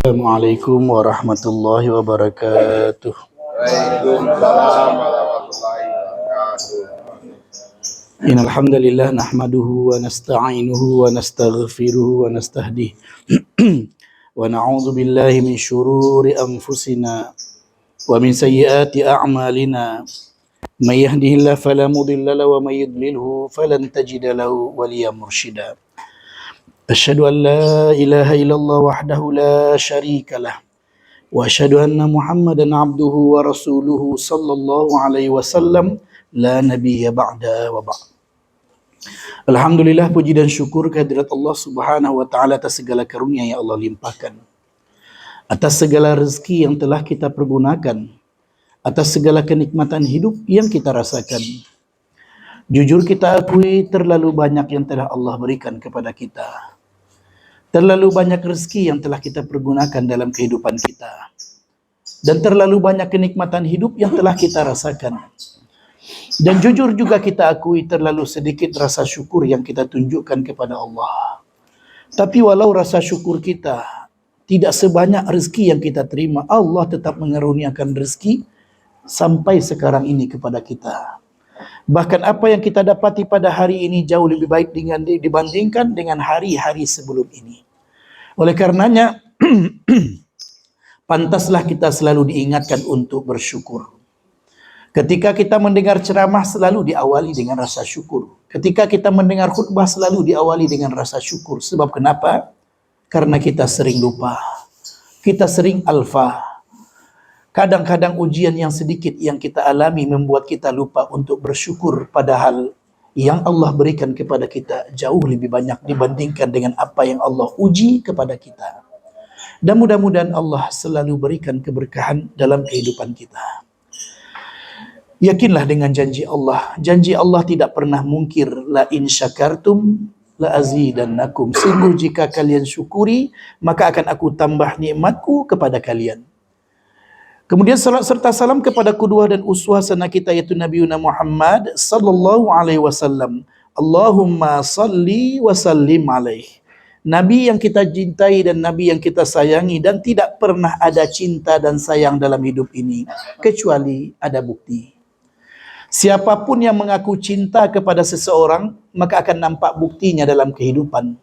Assalamualaikum warahmatullahi wabarakatuh. Waalaikumsalam warahmatullahi wabarakatuh. Innal hamdalillah nahmaduhu wa nasta'inuhu wa nastaghfiruhu wa nastahdihi wa na'udzu billahi min shururi anfusina wa min sayyiati a'malina. May yahdihillahu fala mudilla lahu wa may yudlilhu falan tajida lahu waliyan mursyida. Asyhadu an la ilaha illallah wahdahu la syarika lah wa asyhadu anna Muhammadan abduhu wa rasuluhu sallallahu alaihi wasallam la nabiyya ba'da wa ba'd. Alhamdulillah, puji dan syukur kehadirat Allah Subhanahu wa taala atas segala karunia yang Allah limpahkan, atas segala rezeki yang telah kita pergunakan, atas segala kenikmatan hidup yang kita rasakan. Jujur kita akui terlalu banyak yang telah Allah berikan kepada kita. Terlalu banyak rezeki yang telah kita pergunakan dalam kehidupan kita. Dan terlalu banyak kenikmatan hidup yang telah kita rasakan. Dan jujur juga kita akui terlalu sedikit rasa syukur yang kita tunjukkan kepada Allah. Tapi walau rasa syukur kita tidak sebanyak rezeki yang kita terima, Allah tetap mengaruniakan rezeki sampai sekarang ini kepada kita. Bahkan apa yang kita dapati pada hari ini jauh lebih baik dibandingkan dengan hari-hari sebelum ini. Oleh karenanya, pantaslah kita selalu diingatkan untuk bersyukur. Ketika kita mendengar ceramah selalu diawali dengan rasa syukur. Ketika kita mendengar khutbah selalu diawali dengan rasa syukur. Sebab kenapa? Karena kita sering lupa. Kita sering alfa. Kadang-kadang ujian yang sedikit yang kita alami membuat kita lupa untuk bersyukur, padahal yang Allah berikan kepada kita jauh lebih banyak dibandingkan dengan apa yang Allah uji kepada kita. Dan mudah-mudahan Allah selalu berikan keberkahan dalam kehidupan kita. Yakinlah dengan janji Allah. Janji Allah tidak pernah mungkir. La in syakartum la azidannakum. Sungguh jika kalian syukuri, maka akan aku tambah nikmatku kepada kalian. Kemudian salat serta salam kepada qudwah dan uswah sana kita, yaitu Nabi Muhammad sallallahu alaihi wasallam. Allahumma salli wa sallim alaihi. Nabi yang kita cintai dan Nabi yang kita sayangi, dan tidak pernah ada cinta dan sayang dalam hidup ini kecuali ada bukti. Siapapun yang mengaku cinta kepada seseorang, maka akan nampak buktinya dalam kehidupan.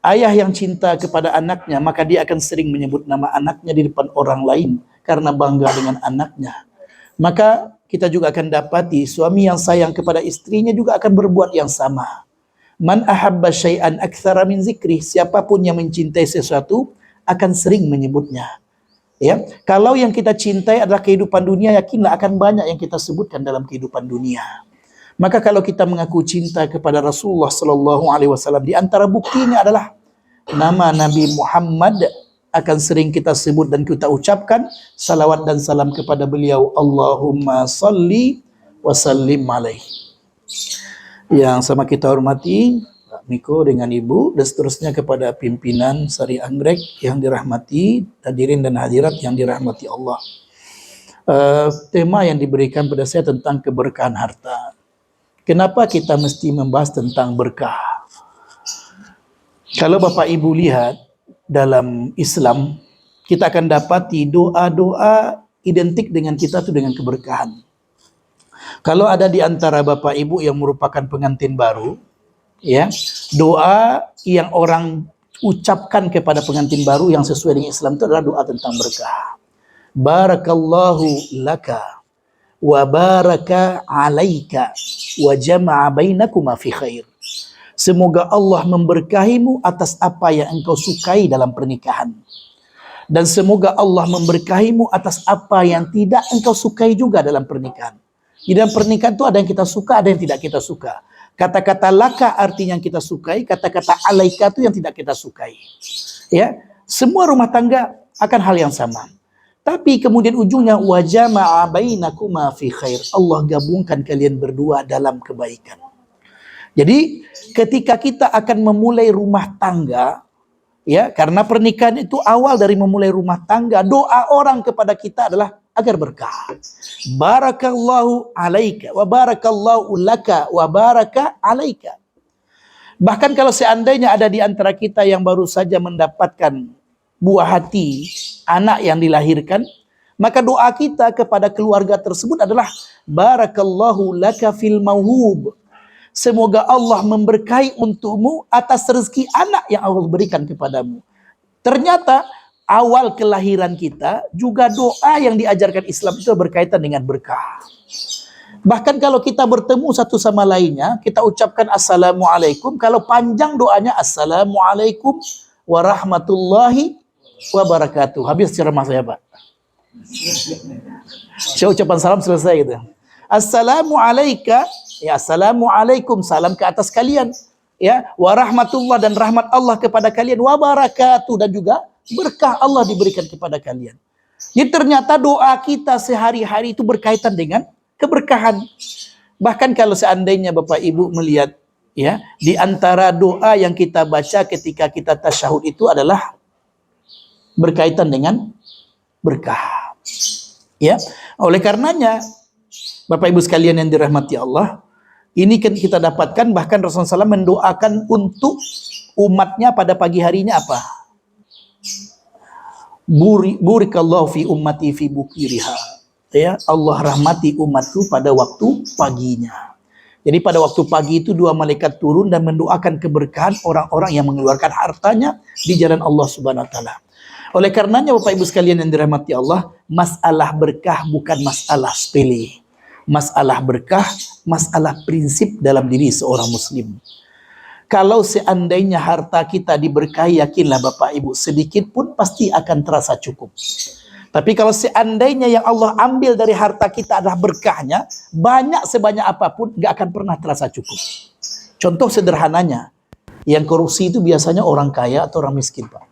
Ayah yang cinta kepada anaknya, maka dia akan sering menyebut nama anaknya di depan orang lain karena bangga dengan anaknya. Maka kita juga akan dapati suami yang sayang kepada istrinya juga akan berbuat yang sama. Man ahabba syai'an aktsara min zikri. Siapapun yang mencintai sesuatu akan sering menyebutnya. Ya, kalau yang kita cintai adalah kehidupan dunia, yakinlah akan banyak yang kita sebutkan dalam kehidupan dunia. Maka kalau kita mengaku cinta kepada Rasulullah sallallahu alaihi wasallam, di antara buktinya adalah nama Nabi Muhammad akan sering kita sebut dan kita ucapkan salawat dan salam kepada beliau. Allahumma salli wa sallim alaihi. Yang sama kita hormati Pak Miko dengan Ibu, dan seterusnya kepada pimpinan Sari Anggrek yang dirahmati, hadirin dan hadirat yang dirahmati Allah. Tema yang diberikan pada saya tentang keberkahan harta. Kenapa kita mesti membahas tentang berkah? Kalau Bapak Ibu lihat dalam Islam, kita akan dapati doa-doa identik dengan kita itu dengan keberkahan. Kalau ada di antara Bapak Ibu yang merupakan pengantin baru, ya, doa yang orang ucapkan kepada pengantin baru yang sesuai dengan Islam itu adalah doa tentang berkah. Barakallahu laka wa baraka alaika wa jama'a bainakuma fi khair. Semoga Allah memberkahimu atas apa yang engkau sukai dalam pernikahan. Dan semoga Allah memberkahimu atas apa yang tidak engkau sukai juga dalam pernikahan. Di dalam pernikahan itu ada yang kita suka, ada yang tidak kita suka. Kata-kata laka artinya yang kita sukai, kata-kata alaika itu yang tidak kita sukai. Ya, semua rumah tangga akan hal yang sama. Tapi kemudian ujungnya wa jama'a bainakuma fi khair. Allah gabungkan kalian berdua dalam kebaikan. Jadi ketika kita akan memulai rumah tangga, ya, karena pernikahan itu awal dari memulai rumah tangga, doa orang kepada kita adalah agar berkah. Barakallahu alaika wa barakallahu laka wa baraka alaika. Bahkan kalau seandainya ada di antara kita yang baru saja mendapatkan buah hati anak yang dilahirkan, maka doa kita kepada keluarga tersebut adalah barakallahu laka fil mauhub. Semoga Allah memberkahi untukmu atas rezeki anak yang Allah berikan kepadamu. Ternyata awal kelahiran kita juga doa yang diajarkan Islam itu berkaitan dengan berkah. Bahkan kalau kita bertemu satu sama lainnya, kita ucapkan assalamualaikum. Kalau panjang doanya assalamualaikum warahmatullahi wabarakatuh. Habis ceramah saya, Pak. Saya ucapan salam selesai gitu. Assalamualaikum, ya assalamualaikum, salam ke atas kalian. Ya, warahmatullah dan rahmat Allah kepada kalian, wabarakatuh dan juga berkah Allah diberikan kepada kalian. Jadi ternyata doa kita sehari-hari itu berkaitan dengan keberkahan. Bahkan kalau seandainya Bapak Ibu melihat ya, di antara doa yang kita baca ketika kita tasyahud itu adalah berkaitan dengan berkah. Ya, oleh karenanya Bapak Ibu sekalian yang dirahmati Allah, ini kan kita dapatkan bahkan Rasulullah SAW mendoakan untuk umatnya pada pagi harinya apa? Burikallahu fi ummati fi bukiriha. Ya, Allah rahmati umatku pada waktu paginya. Jadi pada waktu pagi itu dua malaikat turun dan mendoakan keberkahan orang-orang yang mengeluarkan hartanya di jalan Allah Subhanahu wa taala. Oleh karenanya Bapak Ibu sekalian yang dirahmati Allah, masalah berkah bukan masalah sepele. Masalah berkah, masalah prinsip dalam diri seorang muslim. Kalau seandainya harta kita diberkahi, yakinlah Bapak Ibu, sedikit pun pasti akan terasa cukup. Tapi kalau seandainya yang Allah ambil dari harta kita adalah berkahnya, banyak sebanyak apapun gak akan pernah terasa cukup. Contoh sederhananya, yang korupsi itu biasanya orang kaya atau orang miskin, Pak?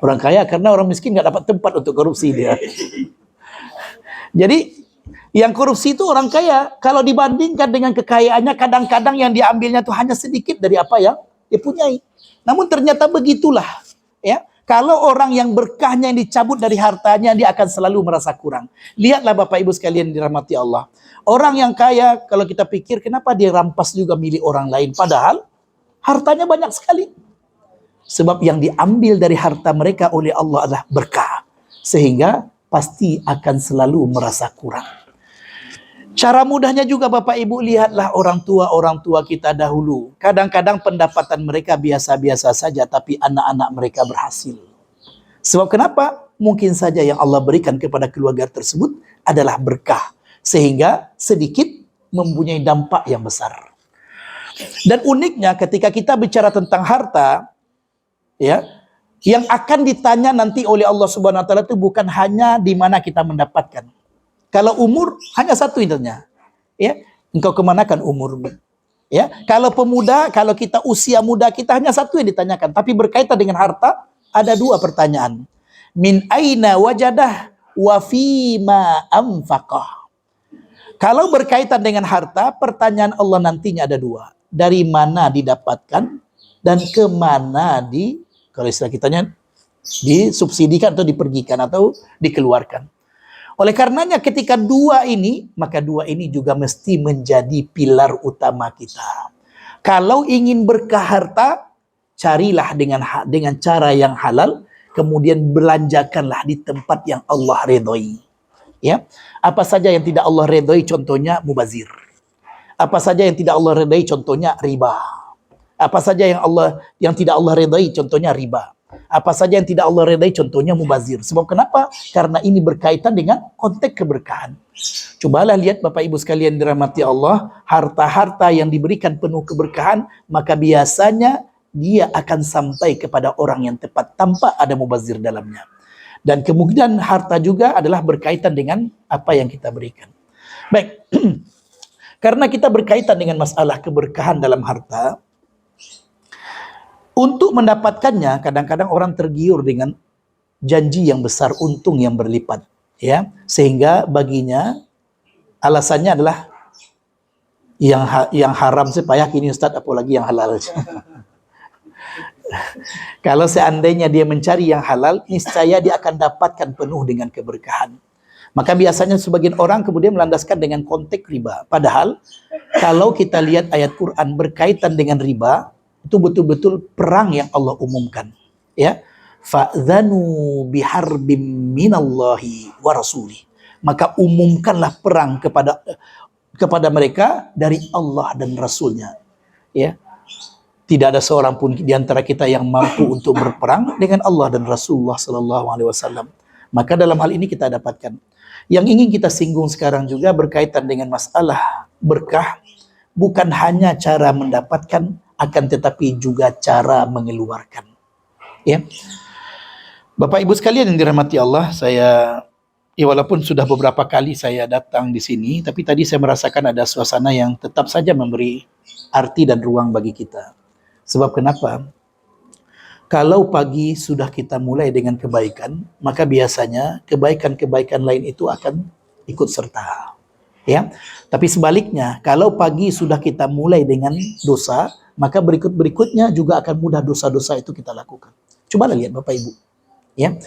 Orang kaya, karena orang miskin gak dapat tempat untuk korupsi dia. Jadi yang korupsi itu orang kaya. Kalau dibandingkan dengan kekayaannya, kadang-kadang yang diambilnya itu hanya sedikit dari apa yang dia punyai. Namun ternyata begitulah, ya. Kalau orang yang berkahnya yang dicabut dari hartanya, dia akan selalu merasa kurang. Lihatlah Bapak Ibu sekalian dirahmati Allah. Orang yang kaya, kalau kita pikir kenapa dia rampas juga milik orang lain, padahal hartanya banyak sekali. Sebab yang diambil dari harta mereka oleh Allah adalah berkah, sehingga pasti akan selalu merasa kurang. Cara mudahnya juga Bapak Ibu, lihatlah orang tua kita dahulu. Kadang-kadang pendapatan mereka biasa-biasa saja, tapi anak-anak mereka berhasil. Sebab kenapa? Mungkin saja yang Allah berikan kepada keluarga tersebut adalah berkah, sehingga sedikit mempunyai dampak yang besar. Dan uniknya ketika kita bicara tentang harta, ya, yang akan ditanya nanti oleh Allah Subhanahu wa taala itu bukan hanya di mana kita mendapatkan. Kalau umur hanya satu intinya, ya, engkau kemanakan umurmu? Ya, kalau pemuda, kalau kita usia muda kita hanya satu yang ditanyakan. Tapi berkaitan dengan harta ada dua pertanyaan. Min aina wajadah wa fima anfaqah. Kalau berkaitan dengan harta, pertanyaan Allah nantinya ada dua. Dari mana didapatkan dan kemana kalau istilah kitanya disubsidikan atau dipergikan atau dikeluarkan. Oleh karenanya ketika dua ini, maka dua ini juga mesti menjadi pilar utama kita. Kalau ingin berkah harta, carilah dengan cara yang halal, kemudian belanjakanlah di tempat yang Allah redhoi. Ya, apa saja yang tidak Allah redhoi, contohnya mubazir. Apa saja yang tidak Allah redhoi, contohnya riba. Apa saja yang tidak Allah redhoi, contohnya riba. Apa saja yang tidak Allah redai, contohnya mubazir. Sebab kenapa? Karena ini berkaitan dengan konteks keberkahan. Cobalah lihat Bapak Ibu sekalian dirahmati Allah, harta-harta yang diberikan penuh keberkahan, maka biasanya dia akan sampai kepada orang yang tepat tanpa ada mubazir dalamnya. Dan kemudian harta juga adalah berkaitan dengan apa yang kita berikan. Baik, karena kita berkaitan dengan masalah keberkahan dalam harta, untuk mendapatkannya, kadang-kadang orang tergiur dengan janji yang besar, untung yang berlipat, ya, sehingga baginya alasannya adalah yang haram supaya kini Ustaz, apalagi yang halal. Kalau seandainya dia mencari yang halal, niscaya dia akan dapatkan penuh dengan keberkahan. Maka biasanya sebagian orang kemudian melandaskan dengan konteks riba. Padahal kalau kita lihat ayat Quran berkaitan dengan riba, itu betul-betul perang yang Allah umumkan, ya. fa'dhanu biharbim minallahi wa rasulih. Maka umumkanlah perang kepada mereka dari Allah dan Rasulnya. Ya, tidak ada seorang pun di antara kita yang mampu untuk berperang dengan Allah dan Rasulullah sallallahu alaihi wasallam. Maka dalam hal ini kita dapatkan yang ingin kita singgung sekarang juga berkaitan dengan masalah berkah, bukan hanya cara mendapatkan, akan tetapi juga cara mengeluarkan. Ya, Bapak Ibu sekalian yang dirahmati Allah, walaupun sudah beberapa kali saya datang di sini, tapi tadi saya merasakan ada suasana yang tetap saja memberi arti dan ruang bagi kita. Sebab kenapa? Kalau pagi sudah kita mulai dengan kebaikan, maka biasanya kebaikan-kebaikan lain itu akan ikut serta. Ya. Tapi sebaliknya, kalau pagi sudah kita mulai dengan dosa, maka berikutnya juga akan mudah dosa-dosa itu kita lakukan. Cobalah lihat Bapak Ibu. Ya.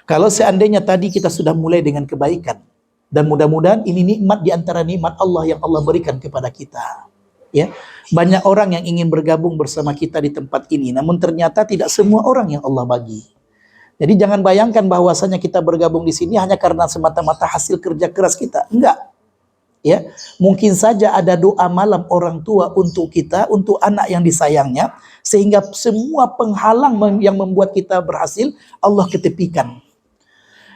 Kalau seandainya tadi kita sudah mulai dengan kebaikan, dan mudah-mudahan ini nikmat di antara nikmat Allah yang Allah berikan kepada kita. Ya, banyak orang yang ingin bergabung bersama kita di tempat ini, namun ternyata tidak semua orang yang Allah bagi. Jadi jangan bayangkan bahwasanya kita bergabung di sini hanya karena semata-mata hasil kerja keras kita. Enggak. Ya, mungkin saja ada doa malam orang tua untuk kita, untuk anak yang disayangnya, sehingga semua penghalang yang membuat kita berhasil Allah ketepikan.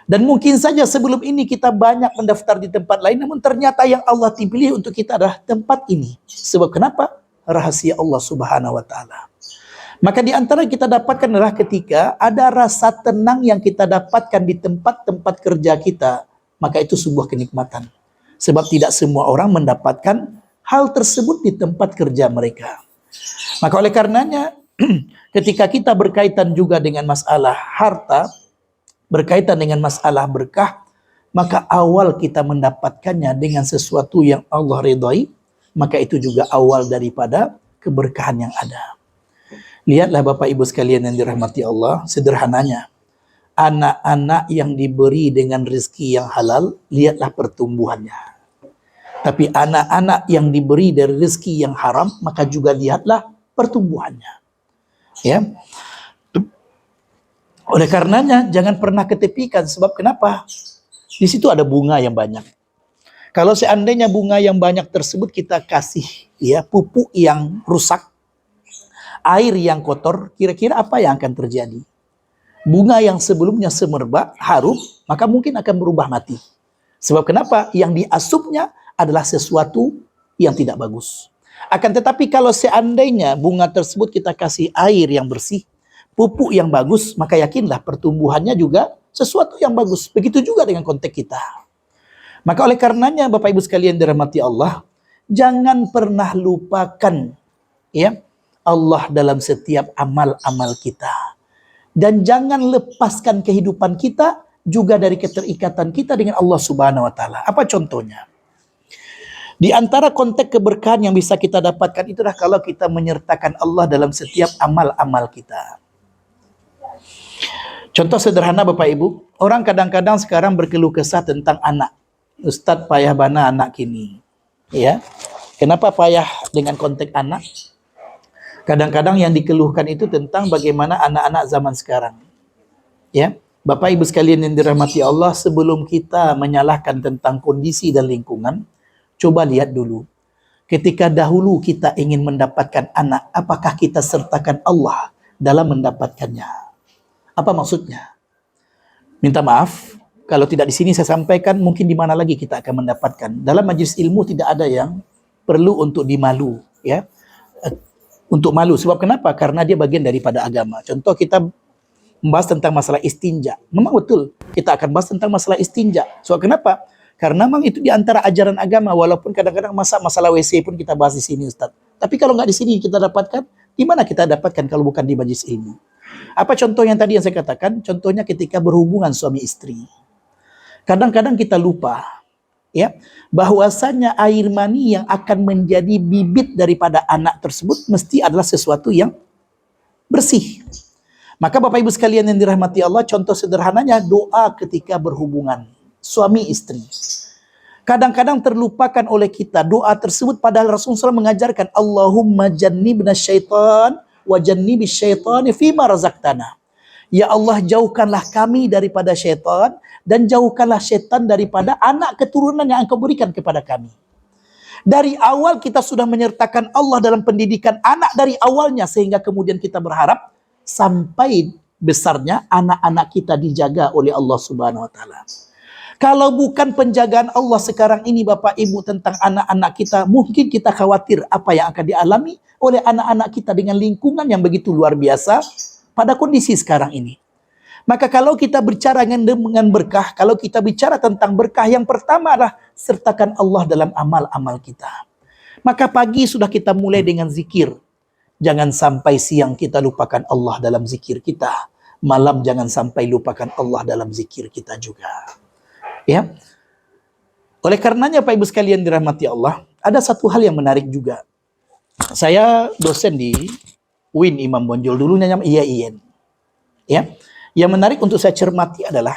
Dan mungkin saja sebelum ini kita banyak mendaftar di tempat lain, namun ternyata yang Allah pilih untuk kita adalah tempat ini. Sebab kenapa? Rahasia Allah Subhanahu wa Ta'ala. Maka di antara yang kita dapatkan adalah ketika ada rasa tenang yang kita dapatkan di tempat-tempat kerja kita, maka itu sebuah kenikmatan. Sebab tidak semua orang mendapatkan hal tersebut di tempat kerja mereka. Maka oleh karenanya, ketika kita berkaitan juga dengan masalah harta, berkaitan dengan masalah berkah, maka awal kita mendapatkannya dengan sesuatu yang Allah ridhai, maka itu juga awal daripada keberkahan yang ada. Lihatlah Bapak Ibu sekalian yang dirahmati Allah, sederhananya, anak-anak yang diberi dengan rezeki yang halal, lihatlah pertumbuhannya. Tapi anak-anak yang diberi dari rezeki yang haram, maka juga lihatlah pertumbuhannya. Ya. Oleh karenanya jangan pernah ketepikan. Sebab kenapa? Di situ ada bunga yang banyak. Kalau seandainya bunga yang banyak tersebut kita kasih ya pupuk yang rusak, air yang kotor, kira-kira apa yang akan terjadi? Bunga yang sebelumnya semerbak, harum, maka mungkin akan berubah mati. Sebab kenapa? Yang diasupnya adalah sesuatu yang tidak bagus. Akan tetapi kalau seandainya bunga tersebut kita kasih air yang bersih, pupuk yang bagus, maka yakinlah pertumbuhannya juga sesuatu yang bagus. Begitu juga dengan konteks kita. Maka oleh karenanya Bapak Ibu sekalian dirahmati Allah, jangan pernah lupakan ya Allah dalam setiap amal-amal kita. Dan jangan lepaskan kehidupan kita juga dari keterikatan kita dengan Allah Subhanahu wa Ta'ala. Apa contohnya? Di antara konteks keberkahan yang bisa kita dapatkan itulah kalau kita menyertakan Allah dalam setiap amal-amal kita. Contoh sederhana Bapak Ibu, orang kadang-kadang sekarang berkeluh kesah tentang anak. Ustadz payah bana anak kini. Ya. Kenapa payah dengan konteks anak? Kadang-kadang yang dikeluhkan itu tentang bagaimana anak-anak zaman sekarang. Ya. Bapak Ibu sekalian yang dirahmati Allah, sebelum kita menyalahkan tentang kondisi dan lingkungan, coba lihat dulu. Ketika dahulu kita ingin mendapatkan anak, apakah kita sertakan Allah dalam mendapatkannya? Apa maksudnya? Minta maaf, kalau tidak di sini saya sampaikan, mungkin di mana lagi kita akan mendapatkan. Dalam majelis ilmu tidak ada yang perlu untuk dimalu, ya. Untuk malu, sebab kenapa? Karena dia bagian daripada agama. Contoh kita membahas tentang masalah istinja. Memang betul, kita akan bahas tentang masalah istinja. Sebab kenapa? Karena memang itu di antara ajaran agama, walaupun kadang-kadang masalah WC pun kita bahas di sini, Ustaz. Tapi kalau nggak di sini kita dapatkan, di mana kita dapatkan kalau bukan di majelis ilmu? Apa contoh yang tadi yang saya katakan? Contohnya ketika berhubungan suami istri. Kadang-kadang kita lupa ya bahwasanya air mani yang akan menjadi bibit daripada anak tersebut mesti adalah sesuatu yang bersih. Maka Bapak Ibu sekalian yang dirahmati Allah, contoh sederhananya doa ketika berhubungan suami istri. Kadang-kadang terlupakan oleh kita doa tersebut, padahal Rasulullah SAW mengajarkan Allahumma jannibna syaitan wa jannibis syaitani fima razaqtana. Ya Allah, jauhkanlah kami daripada syaitan dan jauhkanlah syaitan daripada anak keturunan yang Engkau berikan kepada kami. Dari awal kita sudah menyertakan Allah dalam pendidikan anak dari awalnya, sehingga kemudian kita berharap sampai besarnya anak-anak kita dijaga oleh Allah Subhanahu wa taala. Kalau bukan penjagaan Allah sekarang ini Bapak Ibu tentang anak-anak kita, mungkin kita khawatir apa yang akan dialami oleh anak-anak kita dengan lingkungan yang begitu luar biasa pada kondisi sekarang ini. Maka kalau kita bicara dengan berkah, kalau kita bicara tentang berkah, yang pertama adalah sertakan Allah dalam amal-amal kita. Maka pagi sudah kita mulai dengan zikir. Jangan sampai siang kita lupakan Allah dalam zikir kita. Malam jangan sampai lupakan Allah dalam zikir kita juga. Ya. Oleh karenanya Pak Ibu sekalian dirahmati Allah, ada satu hal yang menarik juga. Saya dosen di UIN Imam Bonjol, dulunya namanya IAIN. Ya. Yang menarik untuk saya cermati adalah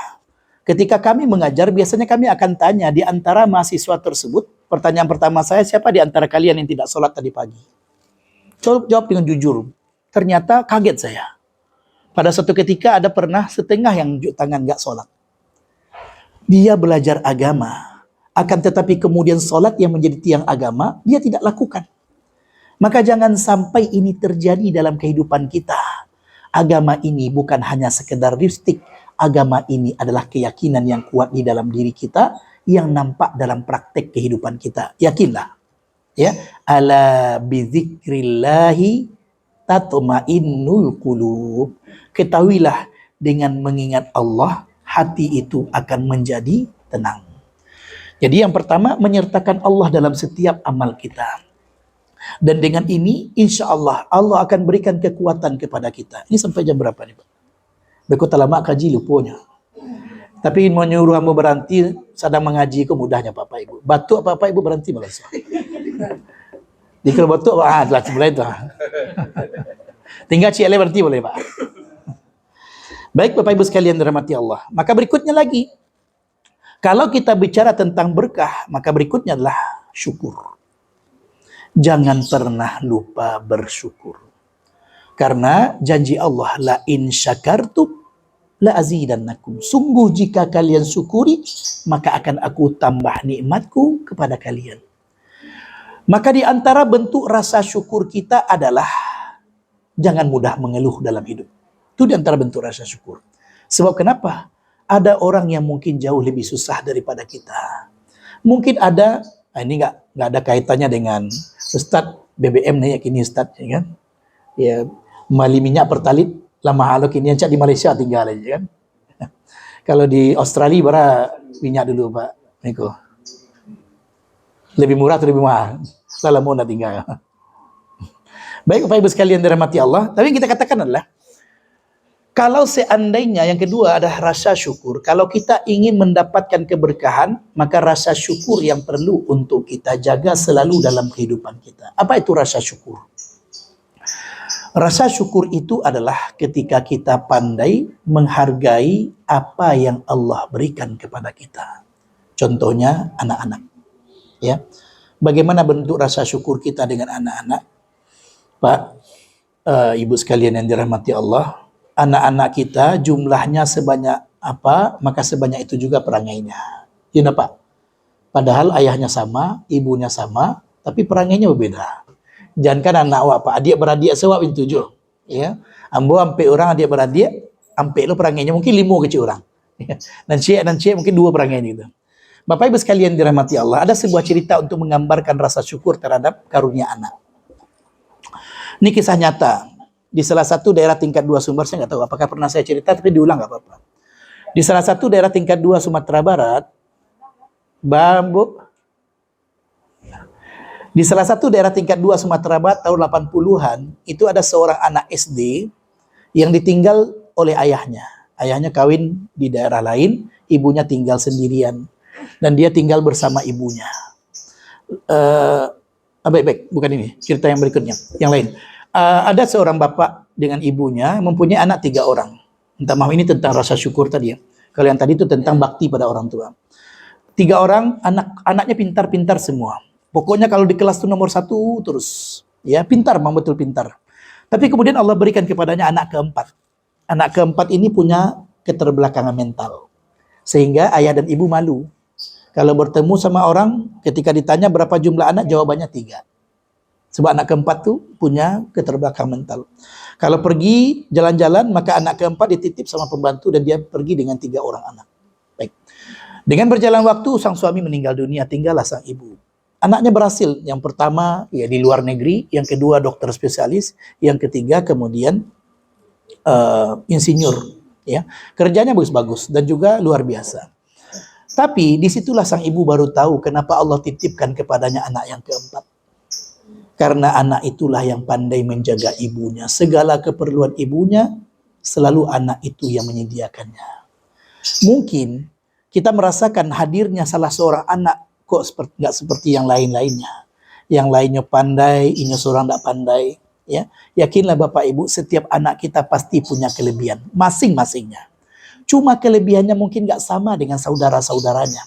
ketika kami mengajar, biasanya kami akan tanya di antara mahasiswa tersebut, pertanyaan pertama saya, siapa di antara kalian yang tidak sholat tadi pagi? Jawab dengan jujur. Ternyata kaget saya. Pada suatu ketika ada pernah setengah yang unjuk tangan gak sholat. Dia belajar agama, akan tetapi kemudian sholat yang menjadi tiang agama, dia tidak lakukan. Maka jangan sampai ini terjadi dalam kehidupan kita. Agama ini bukan hanya sekedar lipstik. Agama ini adalah keyakinan yang kuat di dalam diri kita, yang nampak dalam praktek kehidupan kita. Yakinlah. Ya, ala bizikrillahi tatma'innul qulub. Ketahuilah dengan mengingat Allah, hati itu akan menjadi tenang. Jadi yang pertama, menyertakan Allah dalam setiap amal kita. Dan dengan ini, insya Allah, Allah akan berikan kekuatan kepada kita. Ini sampai jam berapa nih Pak? Berkota lama kaji lupanya. Tapi mau nyuruh kamu berhenti, sedang mengaji ke mudahnya Bapak Ibu. Batuk Bapak Ibu berhenti malah. Di kalau batuk, lah mulai itu. Tinggal ciele berhenti boleh Pak. Baik Bapak Ibu sekalian dirahmati Allah. Maka berikutnya lagi, kalau kita bicara tentang berkah, maka berikutnya adalah syukur. Jangan pernah lupa bersyukur. Karena janji Allah, la in syakartum la azidannakum. Sungguh jika kalian syukuri, maka akan aku tambah nikmatku kepada kalian. Maka di antara bentuk rasa syukur kita adalah jangan mudah mengeluh dalam hidup. Itu di antara bentuk rasa syukur. Sebab kenapa? Ada orang yang mungkin jauh lebih susah daripada kita. Mungkin ada, ini nggak ada kaitannya dengan Ustadz BBM nih, kini Ustadz, ya kan? Ya, mali minyak pertalit, lama halo kini yang di Malaysia tinggal aja kan? Kalau di Australia bara minyak dulu Pak Niko. Lebih murah atau lebih mahal? Lala mau tinggal. Baik Bapak Ibu sekalian dirahmati Allah, tapi yang kita katakan adalah kalau seandainya yang kedua ada rasa syukur, kalau kita ingin mendapatkan keberkahan, maka rasa syukur yang perlu untuk kita jaga selalu dalam kehidupan kita. Apa itu rasa syukur? Rasa syukur itu adalah ketika kita pandai menghargai apa yang Allah berikan kepada kita. Contohnya anak-anak. Ya. Bagaimana bentuk rasa syukur kita dengan anak-anak? Pak, Ibu sekalian yang dirahmati Allah, anak-anak kita jumlahnya sebanyak apa, maka sebanyak itu juga perangainya. Ya Pak. Padahal ayahnya sama, ibunya sama, tapi perangainya berbeda. Jangan kan anak awak Pak, adik beradik sewak itu tujuh. Ya. Ambo ampe orang adik beradik, ampe lo perangainya mungkin 5 kecil orang. Dan cik mungkin 2 perangainya gitu. Bapak Ibu sekalian dirahmati Allah, ada sebuah cerita untuk menggambarkan rasa syukur terhadap karunia anak. Ini kisah nyata. Di salah satu daerah tingkat 2 Sumber, saya nggak tahu apakah pernah saya cerita, tapi diulang nggak apa-apa. Di salah satu daerah tingkat 2 Sumatera Barat, di salah satu daerah tingkat 2 Sumatera Barat tahun 80-an, itu ada seorang anak SD yang ditinggal oleh ayahnya. Ayahnya kawin di daerah lain, ibunya tinggal sendirian. Dan dia tinggal bersama ibunya. Baik, bukan ini, cerita yang berikutnya, yang lain. Ada seorang bapak dengan ibunya mempunyai anak 3 orang. Minta maaf, ini tentang rasa syukur tadi ya. Kalau yang tadi itu tentang bakti pada orang tua. 3 orang, anaknya pintar-pintar semua. Pokoknya kalau di kelas itu nomor 1 terus. Ya, pintar, memang betul pintar. Tapi kemudian Allah berikan kepadanya anak keempat. Anak keempat ini punya keterbelakangan mental. Sehingga ayah dan ibu malu. Kalau bertemu sama orang, ketika ditanya berapa jumlah anak, jawabannya 3. Sebab anak keempat tu punya keterbelakangan mental. Kalau pergi jalan-jalan, maka anak keempat dititip sama pembantu dan dia pergi dengan 3 orang anak. Baik. Dengan berjalan waktu, sang suami meninggal dunia, tinggallah sang ibu. Anaknya berhasil. Yang pertama, ya di luar negeri. Yang kedua, dokter spesialis. Yang ketiga, kemudian insinyur. Ya, kerjanya bagus-bagus dan juga luar biasa. Tapi disitulah sang ibu baru tahu kenapa Allah titipkan kepadanya anak yang keempat. Karena anak itulah yang pandai menjaga ibunya. Segala keperluan ibunya, selalu anak itu yang menyediakannya. Mungkin kita merasakan hadirnya salah seorang anak kok nggak seperti yang lain-lainnya. Yang lainnya pandai, ini seorang tidak pandai. Ya, yakinlah Bapak Ibu, setiap anak kita pasti punya kelebihan masing-masingnya. Cuma kelebihannya mungkin nggak sama dengan saudara-saudaranya.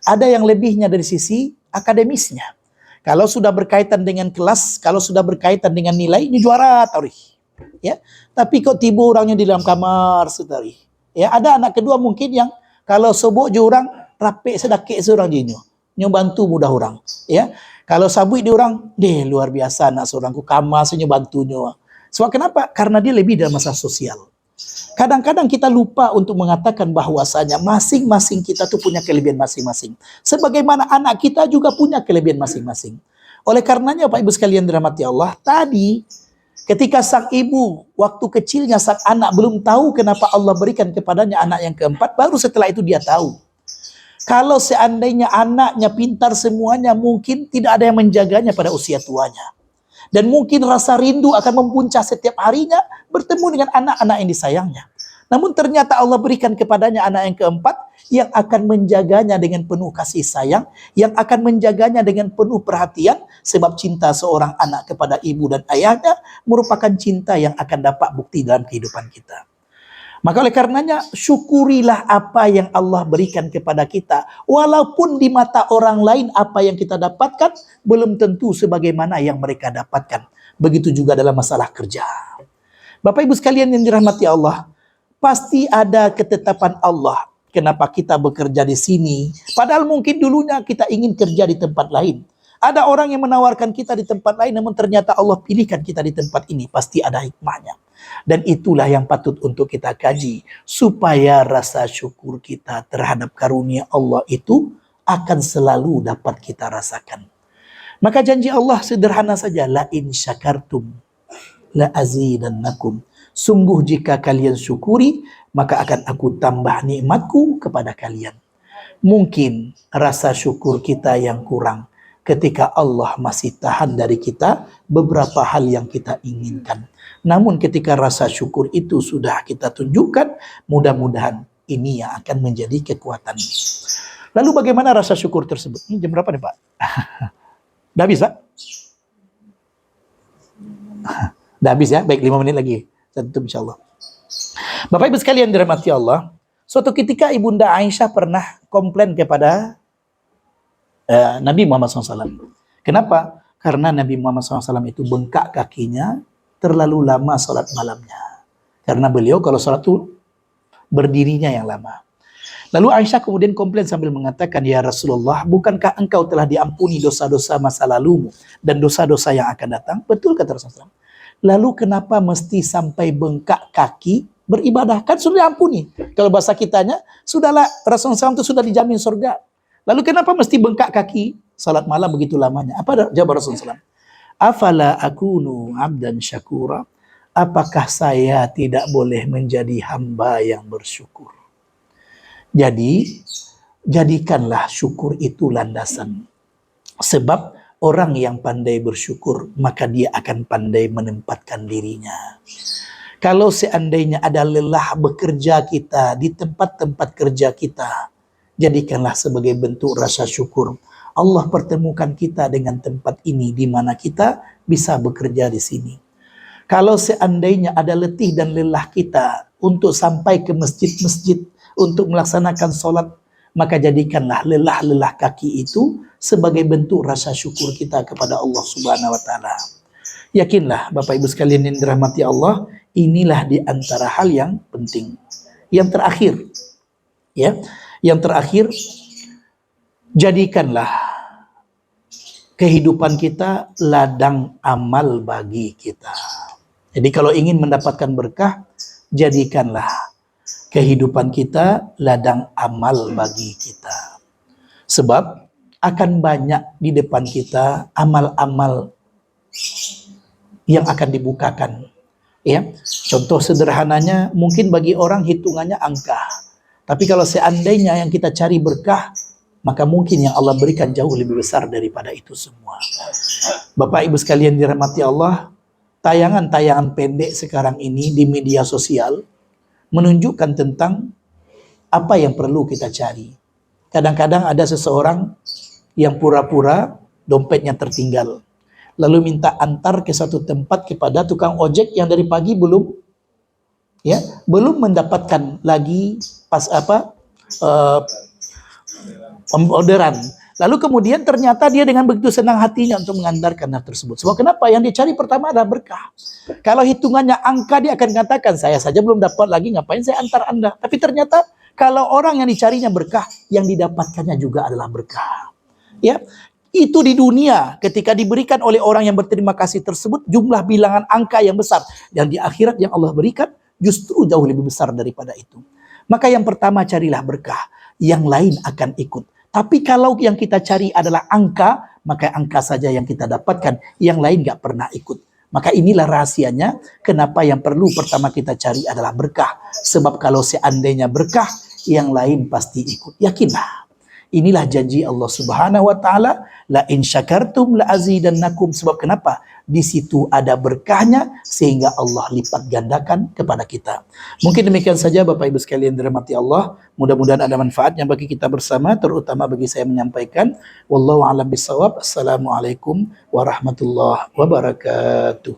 Ada yang lebihnya dari sisi akademisnya. Kalau sudah berkaitan dengan kelas, kalau sudah berkaitan dengan nilai, ini juara tarikh. Ya, tapi kok tiba orangnya di dalam kamar setari. Ya, ada anak kedua mungkin yang kalau sobok je orang rapik sedakit seorang jinyo. Nyo bantu mudah orang. Ya. Kalau sabui dia orang, deh luar biasa anak seorangku kamar senyo bantunya. Sebab kenapa? Karena dia lebih dalam masalah sosial. Kadang-kadang kita lupa untuk mengatakan bahwasanya masing-masing kita tuh punya kelebihan masing-masing. Sebagaimana anak kita juga punya kelebihan masing-masing. Oleh karenanya Pak Ibu sekalian dirahmati Allah, tadi ketika sang ibu waktu kecilnya sang anak belum tahu kenapa Allah berikan kepadanya anak yang keempat, baru setelah itu dia tahu. Kalau seandainya anaknya pintar semuanya, mungkin tidak ada yang menjaganya pada usia tuanya. Dan mungkin rasa rindu akan mempuncak setiap harinya bertemu dengan anak-anak yang disayangnya. Namun ternyata Allah berikan kepadanya anak yang keempat yang akan menjaganya dengan penuh kasih sayang, yang akan menjaganya dengan penuh perhatian, sebab cinta seorang anak kepada ibu dan ayahnya merupakan cinta yang akan dapat bukti dalam kehidupan kita. Maka oleh karenanya syukurilah apa yang Allah berikan kepada kita. Walaupun di mata orang lain apa yang kita dapatkan belum tentu sebagaimana yang mereka dapatkan. Begitu juga dalam masalah kerja. Bapak Ibu sekalian yang dirahmati Allah, pasti ada ketetapan Allah kenapa kita bekerja di sini. Padahal mungkin dulunya kita ingin kerja di tempat lain. Ada orang yang menawarkan kita di tempat lain, namun ternyata Allah pilihkan kita di tempat ini. Pasti ada hikmahnya. Dan itulah yang patut untuk kita kaji. Supaya rasa syukur kita terhadap karunia Allah itu akan selalu dapat kita rasakan. Maka janji Allah sederhana saja. La in syakartum la azidannakum. Sungguh jika kalian syukuri, maka akan aku tambah nikmatku kepada kalian. Mungkin rasa syukur kita yang kurang ketika Allah masih tahan dari kita beberapa hal yang kita inginkan. Namun ketika rasa syukur itu sudah kita tunjukkan, mudah-mudahan ini yang akan menjadi kekuatan. Lalu bagaimana rasa syukur tersebut? Ini jam berapa nih Pak? Udah habis Pak? Udah habis ya? Baik, 5 menit lagi. Saya tutup insya Allah. Bapak Ibu sekalian dirahmati Allah, suatu ketika Ibunda Aisyah pernah komplain kepada Nabi Muhammad SAW. Kenapa? Karena Nabi Muhammad SAW itu bengkak kakinya, terlalu lama sholat malamnya. Karena beliau kalau sholat itu berdirinya yang lama. Lalu Aisyah kemudian komplain sambil mengatakan, ya Rasulullah, bukankah engkau telah diampuni dosa-dosa masa lalumu dan dosa-dosa yang akan datang? Betul kata Rasulullah. Lalu kenapa mesti sampai bengkak kaki beribadah? Kan sudah diampuni. Kalau bahasa kitanya, sudahlah Rasulullah SAW itu sudah dijamin surga. Lalu kenapa mesti bengkak kaki salat malam begitu lamanya? Apa jawab Rasulullah SAW? Afala akunu abdan syakura? Apakah saya tidak boleh menjadi hamba yang bersyukur? Jadi, jadikanlah syukur itu landasan. Sebab orang yang pandai bersyukur, maka dia akan pandai menempatkan dirinya. Kalau seandainya ada lelah bekerja kita di tempat-tempat kerja kita, jadikanlah sebagai bentuk rasa syukur. Allah pertemukan kita dengan tempat ini di mana kita bisa bekerja di sini. Kalau seandainya ada letih dan lelah kita untuk sampai ke masjid-masjid untuk melaksanakan sholat, maka jadikanlah lelah-lelah kaki itu sebagai bentuk rasa syukur kita kepada Allah Subhanahu wa taala. Yakinlah Bapak Ibu sekalian yang dirahmati Allah, inilah di antara hal yang penting. Yang terakhir, ya, yang terakhir, jadikanlah kehidupan kita ladang amal bagi kita. Jadi kalau ingin mendapatkan berkah, jadikanlah kehidupan kita ladang amal bagi kita. Sebab akan banyak di depan kita amal-amal yang akan dibukakan. Ya, contoh sederhananya mungkin bagi orang hitungannya angka. Tapi kalau seandainya yang kita cari berkah, maka mungkin yang Allah berikan jauh lebih besar daripada itu semua. Bapak Ibu sekalian dirahmati Allah, tayangan-tayangan pendek sekarang ini di media sosial menunjukkan tentang apa yang perlu kita cari. Kadang-kadang ada seseorang yang pura-pura dompetnya tertinggal, lalu minta antar ke satu tempat kepada tukang ojek yang dari pagi belum mendapatkan lagi orderan. Lalu kemudian ternyata dia dengan begitu senang hatinya untuk mengantarkan hal tersebut. Sebab kenapa? Yang dicari pertama adalah berkah. Kalau hitungannya angka, dia akan katakan, saya saja belum dapat lagi, ngapain saya antar Anda? Tapi ternyata kalau orang yang dicarinya berkah, yang didapatkannya juga adalah berkah. Ya, itu di dunia ketika diberikan oleh orang yang berterima kasih tersebut jumlah bilangan angka yang besar, dan di akhirat yang Allah berikan justru jauh lebih besar daripada itu. Maka yang pertama carilah berkah, yang lain akan ikut. Tapi kalau yang kita cari adalah angka, maka angka saja yang kita dapatkan, yang lain gak pernah ikut. Maka inilah rahasianya kenapa yang perlu pertama kita cari adalah berkah. Sebab kalau seandainya berkah, yang lain pasti ikut. Yakinlah. Inilah janji Allah Subhanahu wa taala, la in syakartum la azidannakum. Sebab kenapa? Di situ ada berkahnya sehingga Allah lipat gandakan kepada kita. Mungkin demikian saja Bapak Ibu sekalian dirahmati Allah. Mudah-mudahan ada manfaatnya bagi kita bersama, terutama bagi saya menyampaikan. Wallahu a'lam bishawab. Assalamualaikum warahmatullahi wabarakatuh.